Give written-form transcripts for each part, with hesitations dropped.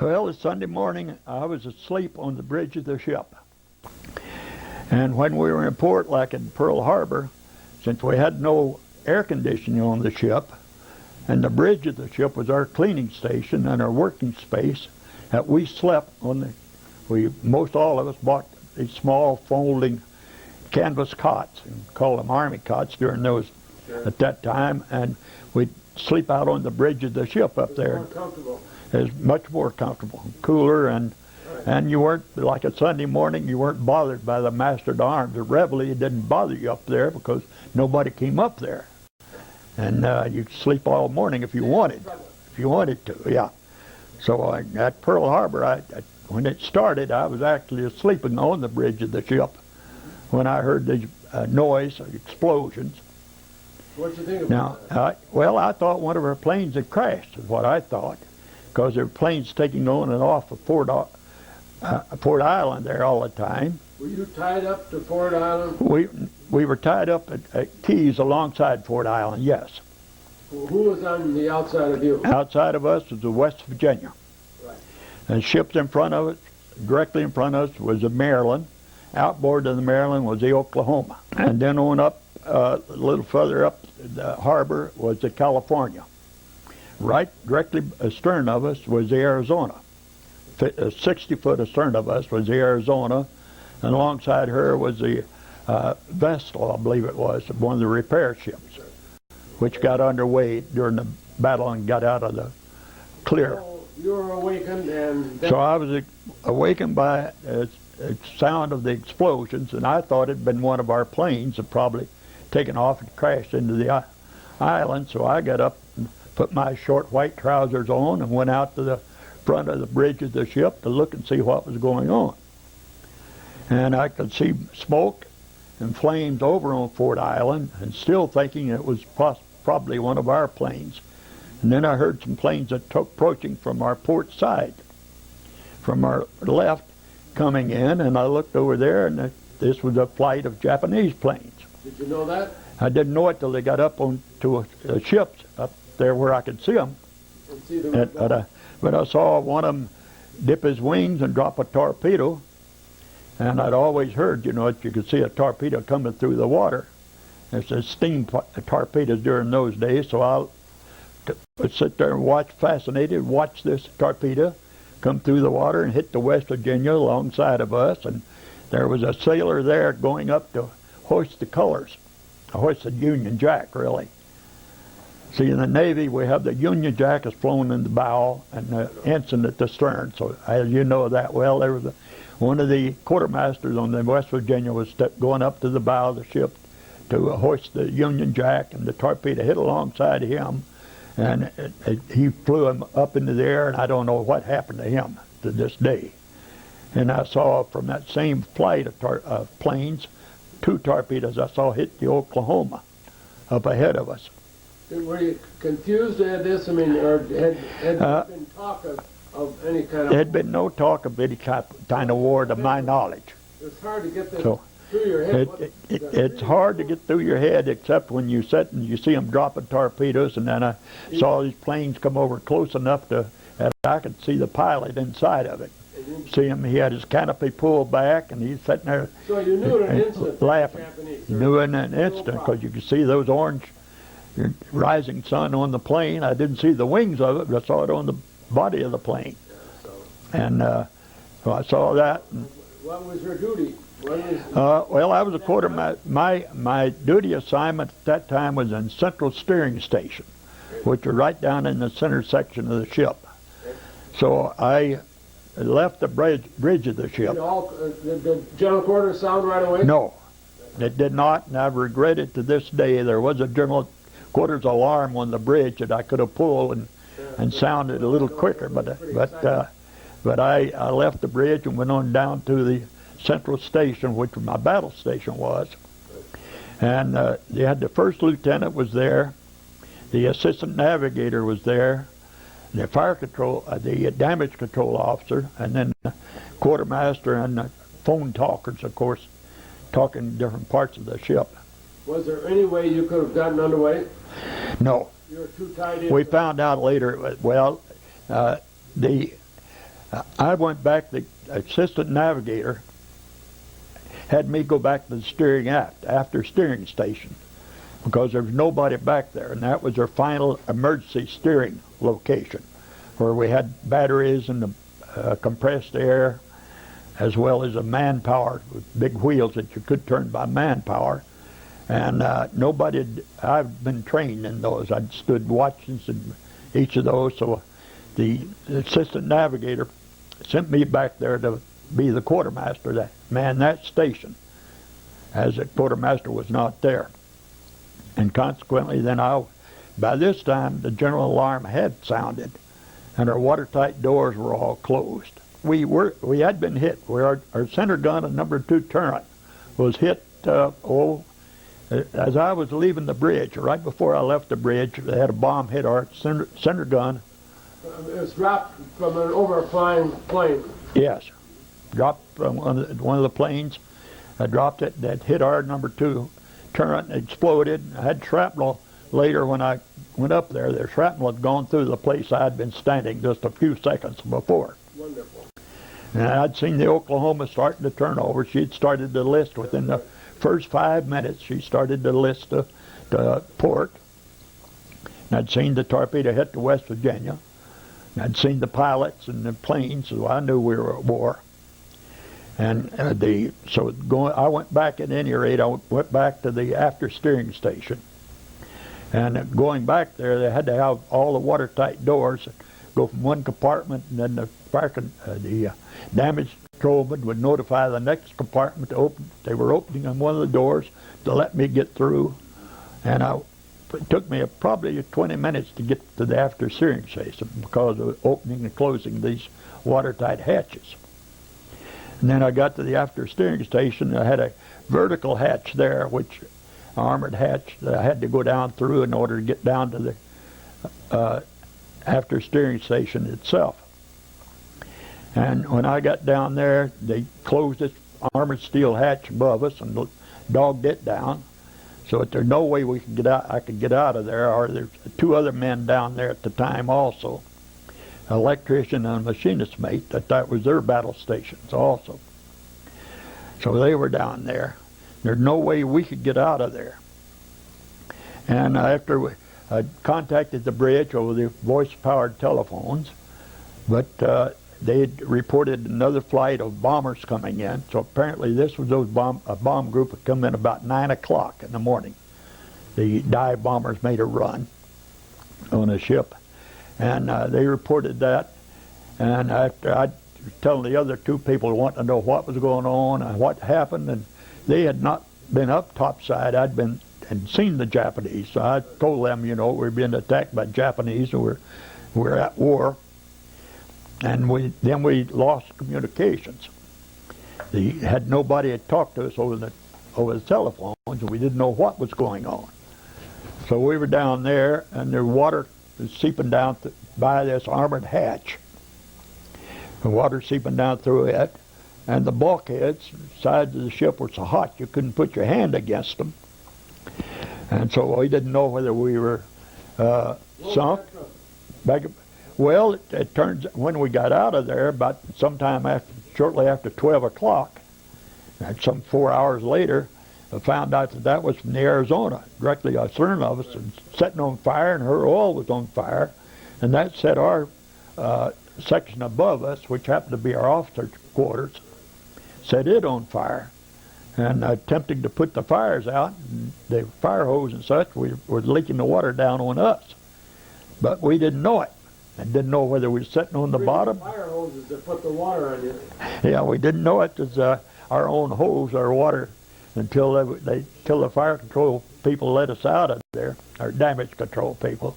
Well, it's Sunday morning. I was asleep on the bridge of the ship. And when we were in port, like in Pearl Harbor, since we had no air conditioning on the ship, and the bridge of the ship was our cleaning station and our working space, that we slept on most all of us bought these small folding canvas cots, and called them army cots during those at that time, and we'd sleep out on the bridge of the ship up there. More comfortable. It was much more comfortable, cooler, and you weren't, like a Sunday morning, you weren't bothered by the master-at-arms. The reveille didn't bother you up there because nobody came up there. And you could sleep all morning if you wanted to, yeah. So at Pearl Harbor, when it started, I was actually sleeping on the bridge of the ship when I heard the noise, explosions. What'd you think about that? Well, I thought one of our planes had crashed, is what I thought, because there were planes taking on and off of Fort Island there all the time. Were you tied up to Fort Island? We were tied up at quays alongside Fort Island, yes. Well, who was on the outside of you? Outside of us was the West Virginia. Right. And ships in front of us, directly in front of us, was the Maryland. Outboard of the Maryland was the Oklahoma. And then on up, a little further up the harbor was the California. Right directly astern of us was the Arizona. 60 foot astern of us was the Arizona, and alongside her was the Vestal, I believe it was, one of the repair ships, which got underway during the battle and got out of the clear. So you were awakened, and so I was awakened by the sound of the explosions, and I thought it had been one of our planes that probably taken off and crashed into the island. So I got up and put my short white trousers on and went out to the front of the bridge of the ship to look and see what was going on. And I could see smoke and flames over on Fort Island, and still thinking it was probably one of our planes. And then I heard some planes approaching from our port side, from our left, coming in, and I looked over there, and this was a flight of Japanese planes. Did you know that? I didn't know it till they got up onto a ship up there where I could see them. And see the But I saw one of them dip his wings and drop a torpedo, and I'd always heard, that you could see a torpedo coming through the water. There's a steam torpedoes during those days, so I would sit there and watch, fascinated, watch this torpedo come through the water and hit the West Virginia alongside of us, and there was a sailor there going up to hoist the colors, hoist the Union Jack, really. See, in the Navy, we have the Union Jack is flown in the bow and the ensign at the stern. So, as you know that well, there was one of the quartermasters on the West Virginia was going up to the bow of the ship to hoist the Union Jack, and the torpedo hit alongside him, and he flew him up into the air, and I don't know what happened to him to this day. And I saw from that same flight of planes, 2 torpedoes I saw hit the Oklahoma up ahead of us. Were you confused at this? I mean, or had there been talk of any kind of... There had been no talk of any kind of war to my knowledge. It's hard to get this through your head. It's hard to get through your head, except when you sit and you see them dropping torpedoes, and then I saw these planes come over close enough that I could see the pilot inside of it. See him, he had his canopy pulled back, and he's sitting there. So you knew in an instant, laughing. Japanese, Knew in an instant, because you could see those orange rising sun on the plane. I didn't see the wings of it, but I saw it on the body of the plane. And so I saw that. What was your duty? Well, I was a quartermaster. My duty assignment at that time was in Central Steering Station, which was right down in the center section of the ship. So I left the bridge of the ship. Did the general quarters sound right away? No, it did not, and I regret it to this day. There was a general quarters alarm on the bridge that I could have pulled and sounded a little quicker, but I left the bridge and went on down to the Central Station, which my battle station was, and they had the first lieutenant was there, the assistant navigator was there, the fire control, the damage control officer, and then the quartermaster and the phone talkers, of course, talking different parts of the ship. Was there any way you could have gotten underway? No. You were too tied in? We found out later, well, the I went back, the assistant navigator had me go back to the steering after steering station, because there was nobody back there, and that was our final emergency steering location, where we had batteries and the compressed air, as well as a manpower with big wheels that you could turn by manpower. And I've been trained in those. I'd stood watching in each of those, so the assistant navigator sent me back there to be the quartermaster that man that station, as the quartermaster was not there. And consequently then by this time the general alarm had sounded and our watertight doors were all closed. We had been hit. Our center gun, a number 2 turret, was hit as I was leaving the bridge. Right before I left the bridge, they had a bomb hit our center gun. It was dropped from an overflying plane. Yes, dropped from one of the planes. I dropped it. That hit our number 2 turret and exploded. I had shrapnel later when I went up there. The shrapnel had gone through the place I had been standing just a few seconds before. Wonderful. And I'd seen the Oklahoma starting to turn over. She'd started to list within the first 5 minutes. She started to list to port. And I'd seen the torpedo hit to West Virginia. And I'd seen the pilots and the planes, so I knew we were at war. And I went back at any rate. I went back to the after steering station. And going back there, they had to have all the watertight doors go from one compartment, and then the damage controlman would notify the next compartment to open. They were opening on one of the doors to let me get through. And it took me probably 20 minutes to get to the after steering station because of opening and closing these watertight hatches. And then I got to the after steering station. I had a vertical hatch there, which armored hatch that I had to go down through in order to get down to the after steering station itself. And when I got down there, they closed this armored steel hatch above us and dogged it down, so that there's no way we could get out. I could get out of there. Or there's 2 other men down there at the time also, an electrician and a machinist mate. That was their battle stations also. So they were down there. There's no way we could get out of there. And after I contacted the bridge over the voice-powered telephones, but they had reported another flight of bombers coming in. So apparently this was a bomb group that come in about 9 o'clock in the morning. The dive bombers made a run on a ship, and they reported that. And after I was telling the other 2 people who wanted to know what was going on and what happened, and they had not been up topside. I'd been and seen the Japanese, so I told them, we're being attacked by Japanese, and we're at war. And then we lost communications. They had nobody to talk to us over the telephones, and we didn't know what was going on. So we were down there, and the water was seeping down by this armored hatch. The water seeping down through it, and the bulkheads, sides of the ship were so hot you couldn't put your hand against them. And so we didn't know whether we were sunk. Well, it turns when we got out of there, about shortly after 12 o'clock, and some 4 hours later, I found out that was from the Arizona, directly astern of us, and setting on fire, and her oil was on fire, and that set our section above us, which happened to be our officers' quarters, set it on fire. And attempting to put the fires out, and the fire hose and such, we were leaking the water down on us. But we didn't know it. And didn't know whether we were sitting on the bottom. Fire hoses that put the water on you. Yeah, we didn't know it as our own hose, our water, until the fire control people let us out of there, our damage control people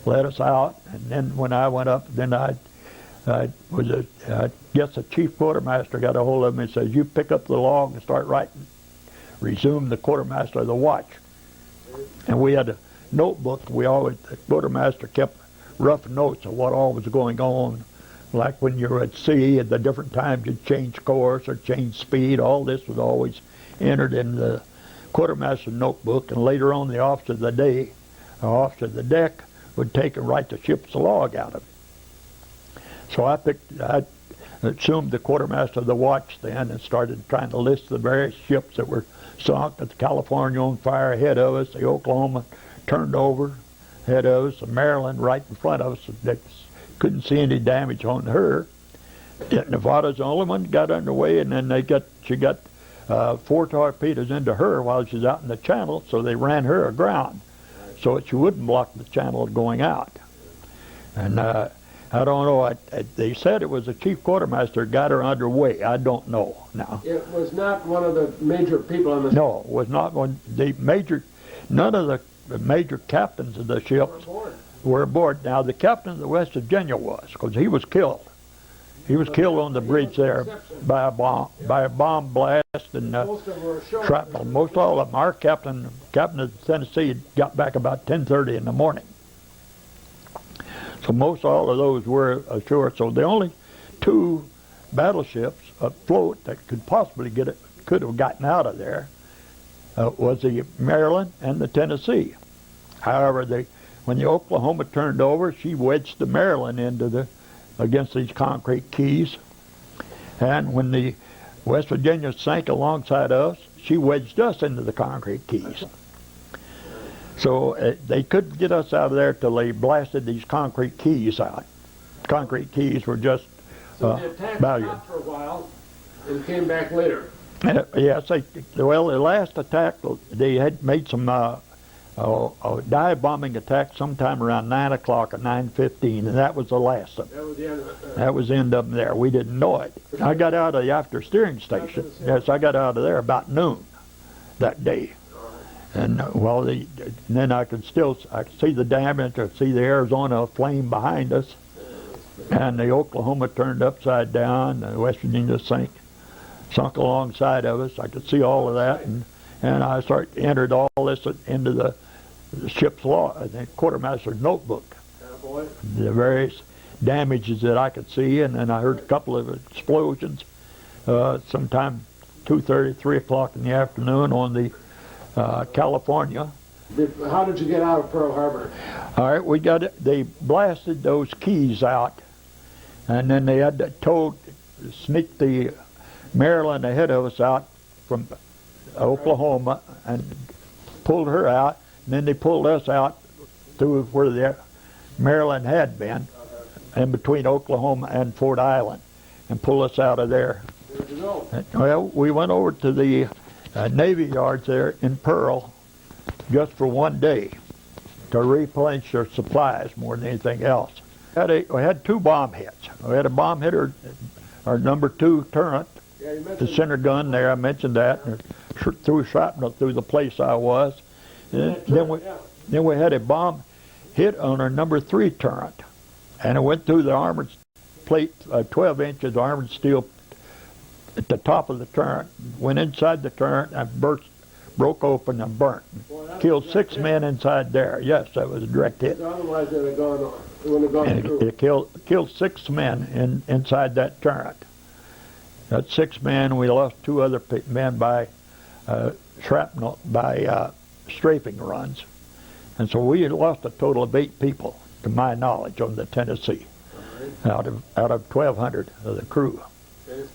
let us out. And then when I went up, then I guess the chief quartermaster got a hold of me and says, "You pick up the log and start writing. Resume the quartermaster of the watch." And we had a notebook. The quartermaster kept rough notes of what all was going on. Like when you were at sea, at the different times you'd change course or change speed. All this was always entered in the quartermaster's notebook. And later on, the officer of the day, or officer of the deck, would take and write the ship's log out of it. So I assumed the quartermaster of the watch then and started trying to list the various ships that were sunk. The California on fire ahead of us, the Oklahoma turned over ahead of us, the Maryland right in front of us. They couldn't see any damage on her. Yet Nevada's the only one that got underway, and then she got 4 torpedoes into her while she was out in the channel, so they ran her aground so that she wouldn't block the channel going out. And I don't know, they said it was the chief quartermaster got her underway. I don't know now. It was not one of the major people on the ship? No, it was not one. None of the major captains of the ships were aboard. Now, the captain of the West Virginia was, because he was killed. He was killed on the bridge there by a bomb blast and shrapnel. Most all of them. Our captain of the Tennessee, got back about 10:30 in the morning. So most all of those were ashore. So the only 2 battleships afloat that could possibly could have gotten out of there was the Maryland and the Tennessee. However, when the Oklahoma turned over, she wedged the Maryland against these concrete keys, and when the West Virginia sank alongside us, she wedged us into the concrete keys. So they couldn't get us out of there till they blasted these concrete keys out. Concrete keys were just So the attack valued. stopped for a while and came back later. Yes, the last attack, they had made some dive bombing attack sometime around 9 o'clock or 9:15, and that was the last of it. That was the end of it. That was the end of them there. We didn't know it. I got out of the after steering station. Yes, I got out of there about noon that day. And then I could see the damage. I could see the Arizona aflame behind us, and the Oklahoma turned upside down. The West Virginia sunk alongside of us. I could see all of that, and I entered all this into the ship's log, the quartermaster's notebook. The various damages that I could see, and then I heard a couple of explosions sometime 2:30, 3 o'clock in the afternoon on the California. How did you get out of Pearl Harbor? All right, they blasted those keys out, and then they had sneak the Maryland ahead of us out from Oklahoma and pulled her out, and then they pulled us out through where the Maryland had been, in between Oklahoma and Fort Island, and pulled us out of there. Where'd you go? Well, we went over to the Navy yards there in Pearl just for one day to replenish their supplies more than anything else. We had 2 bomb hits. We had a bomb hit, our number 2 turret, the center gun there, I mentioned that, and threw shrapnel through the place I was. And then we had a bomb hit on our number 3 turret, and it went through the armored plate, 12 inches armored steel at the top of the turret, went inside the turret and broke open and burnt. Killed 6 men inside there. Yes, that was a direct hit. Otherwise, it would have gone through. It killed 6 men inside that turret. That 6 men, we lost 2 other men by shrapnel, by strafing runs. And so we lost a total of 8 people, to my knowledge, on the Tennessee, out of 1,200 of the crew. And it's